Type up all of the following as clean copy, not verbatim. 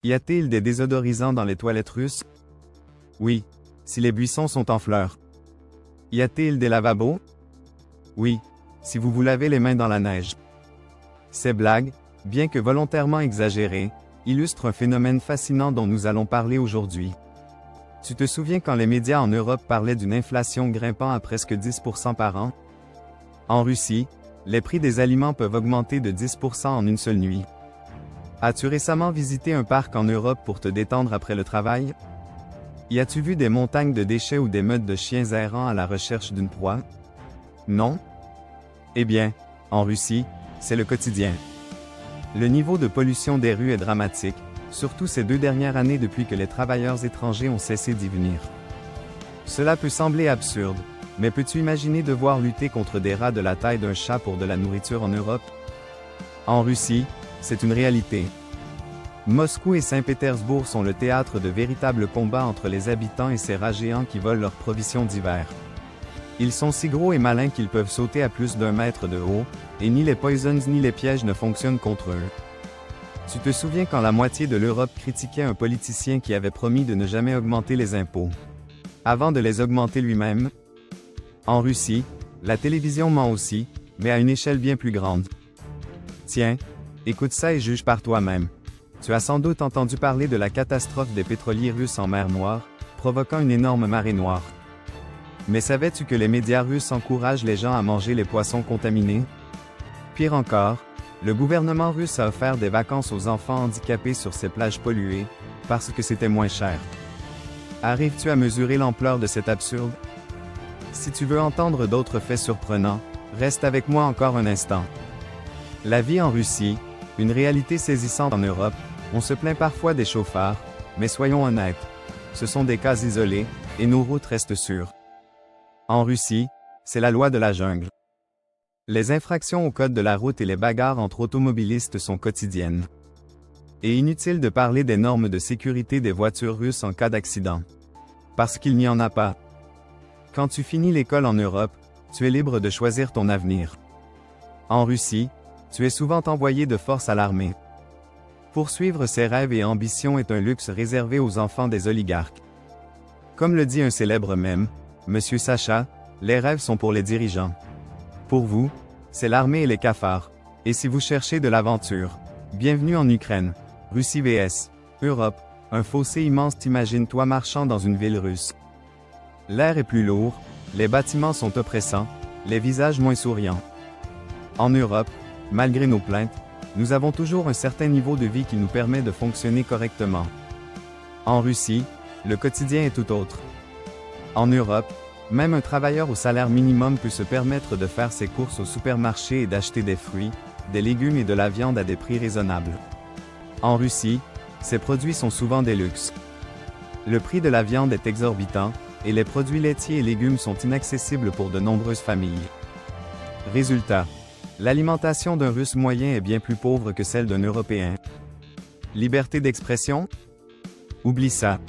Y a-t-il des désodorisants dans les toilettes russes? Oui, si les buissons sont en fleurs. Y a-t-il des lavabos? Oui, si vous vous lavez les mains dans la neige. Ces blagues, bien que volontairement exagérées, illustrent un phénomène fascinant dont nous allons parler aujourd'hui. Tu te souviens quand les médias en Europe parlaient d'une inflation grimpant à presque 10% par an? En Russie, les prix des aliments peuvent augmenter de 10% en une seule nuit. As-tu récemment visité un parc en Europe pour te détendre après le travail? Y as-tu vu des montagnes de déchets ou des meutes de chiens errants à la recherche d'une proie? Non? Eh bien, en Russie, c'est le quotidien. Le niveau de pollution des rues est dramatique, surtout ces 2 dernières années depuis que les travailleurs étrangers ont cessé d'y venir. Cela peut sembler absurde, mais peux-tu imaginer devoir lutter contre des rats de la taille d'un chat pour de la nourriture en Europe? En Russie, c'est une réalité. Moscou et Saint-Pétersbourg sont le théâtre de véritables combats entre les habitants et ces rats géants qui volent leurs provisions d'hiver. Ils sont si gros et malins qu'ils peuvent sauter à plus d'1 mètre de haut, et ni les poisons ni les pièges ne fonctionnent contre eux. Tu te souviens quand la moitié de l'Europe critiquait un politicien qui avait promis de ne jamais augmenter les impôts, avant de les augmenter lui-même? En Russie, la télévision ment aussi, mais à une échelle bien plus grande. Tiens, écoute ça et juge par toi-même. Tu as sans doute entendu parler de la catastrophe des pétroliers russes en mer Noire, provoquant une énorme marée noire. Mais savais-tu que les médias russes encouragent les gens à manger les poissons contaminés? Pire encore, le gouvernement russe a offert des vacances aux enfants handicapés sur ces plages polluées, parce que c'était moins cher. Arrives-tu à mesurer l'ampleur de cet absurde? Si tu veux entendre d'autres faits surprenants, reste avec moi encore un instant. La vie en Russie, une réalité saisissante en Europe, on se plaint parfois des chauffards, mais soyons honnêtes, ce sont des cas isolés, et nos routes restent sûres. En Russie, c'est la loi de la jungle. Les infractions au code de la route et les bagarres entre automobilistes sont quotidiennes. Et inutile de parler des normes de sécurité des voitures russes en cas d'accident. Parce qu'il n'y en a pas. Quand tu finis l'école en Europe, tu es libre de choisir ton avenir. En Russie, tu es souvent envoyé de force à l'armée. Poursuivre ses rêves et ambitions est un luxe réservé aux enfants des oligarques. Comme le dit un célèbre mème, Monsieur Sacha, les rêves sont pour les dirigeants. Pour vous, c'est l'armée et les cafards. Et si vous cherchez de l'aventure, bienvenue en Ukraine. Russie vs Europe, un fossé immense. T'imagines-toi marchant dans une ville russe. L'air est plus lourd, les bâtiments sont oppressants, les visages moins souriants. En Europe, malgré nos plaintes, nous avons toujours un certain niveau de vie qui nous permet de fonctionner correctement. En Russie, le quotidien est tout autre. En Europe, même un travailleur au salaire minimum peut se permettre de faire ses courses au supermarché et d'acheter des fruits, des légumes et de la viande à des prix raisonnables. En Russie, ces produits sont souvent des luxes. Le prix de la viande est exorbitant, et les produits laitiers et légumes sont inaccessibles pour de nombreuses familles. Résultat, l'alimentation d'un Russe moyen est bien plus pauvre que celle d'un Européen. Liberté d'expression? Oublie ça.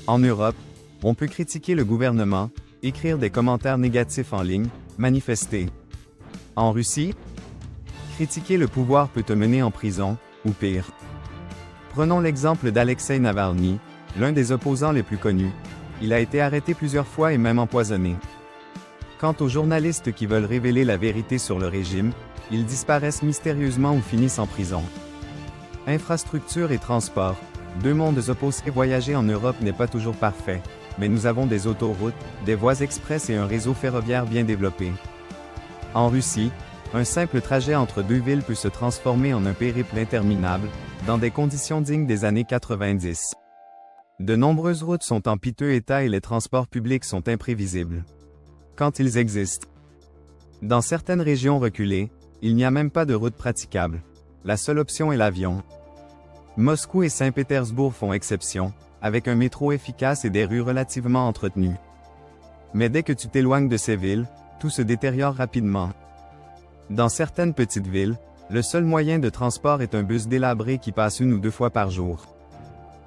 En Europe, on peut critiquer le gouvernement, écrire des commentaires négatifs en ligne, manifester. En Russie, critiquer le pouvoir peut te mener en prison, ou pire. Prenons l'exemple d'Alexeï Navalny, l'un des opposants les plus connus. Il a été arrêté plusieurs fois et même empoisonné. Quant aux journalistes qui veulent révéler la vérité sur le régime, ils disparaissent mystérieusement ou finissent en prison. Infrastructure et transport, 2 mondes opposés. Voyager en Europe n'est pas toujours parfait, mais nous avons des autoroutes, des voies express et un réseau ferroviaire bien développé. En Russie, un simple trajet entre 2 villes peut se transformer en un périple interminable, dans des conditions dignes des années 90. De nombreuses routes sont en piteux état et les transports publics sont imprévisibles. Quand ils existent. Dans certaines régions reculées, il n'y a même pas de route praticable. La seule option est l'avion. Moscou et Saint-Pétersbourg font exception, avec un métro efficace et des rues relativement entretenues. Mais dès que tu t'éloignes de ces villes, tout se détériore rapidement. Dans certaines petites villes, le seul moyen de transport est un bus délabré qui passe 1 ou 2 fois par jour.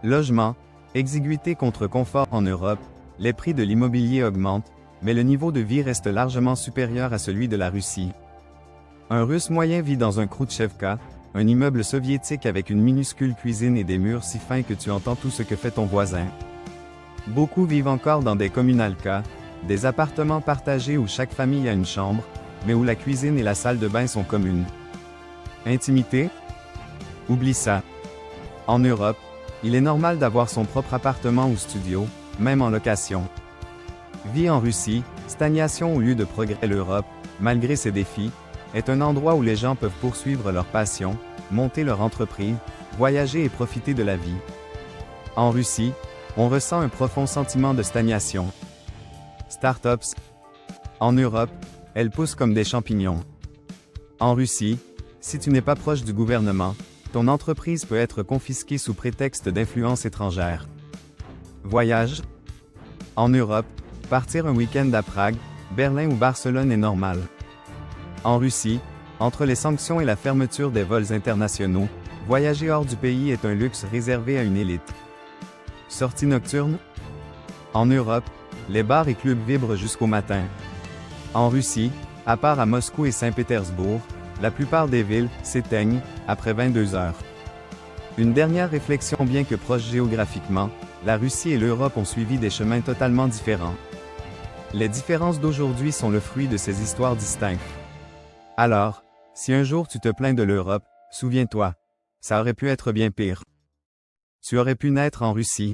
Logement, exiguïté contre confort. En Europe, les prix de l'immobilier augmentent, mais le niveau de vie reste largement supérieur à celui de la Russie. Un Russe moyen vit dans un Khrouchtchevka, un immeuble soviétique avec une minuscule cuisine et des murs si fins que tu entends tout ce que fait ton voisin. Beaucoup vivent encore dans des communalka, des appartements partagés où chaque famille a une chambre, mais où la cuisine et la salle de bain sont communes. Intimité? Oublie ça. En Europe, il est normal d'avoir son propre appartement ou studio, même en location. Vie en Russie, stagnation au lieu de progrès. L'Europe, malgré ses défis, est un endroit où les gens peuvent poursuivre leur passion, monter leur entreprise, voyager et profiter de la vie. En Russie, on ressent un profond sentiment de stagnation. Startups. En Europe, elles poussent comme des champignons. En Russie, si tu n'es pas proche du gouvernement, ton entreprise peut être confisquée sous prétexte d'influence étrangère. Voyage. En Europe, partir un week-end à Prague, Berlin ou Barcelone est normal. En Russie, entre les sanctions et la fermeture des vols internationaux, voyager hors du pays est un luxe réservé à une élite. Sortie nocturne? En Europe, les bars et clubs vibrent jusqu'au matin. En Russie, à part à Moscou et Saint-Pétersbourg, la plupart des villes s'éteignent après 22 heures. Une dernière réflexion. Bien que proches géographiquement, la Russie et l'Europe ont suivi des chemins totalement différents. Les différences d'aujourd'hui sont le fruit de ces histoires distinctes. Alors, si un jour tu te plains de l'Europe, souviens-toi, ça aurait pu être bien pire. Tu aurais pu naître en Russie.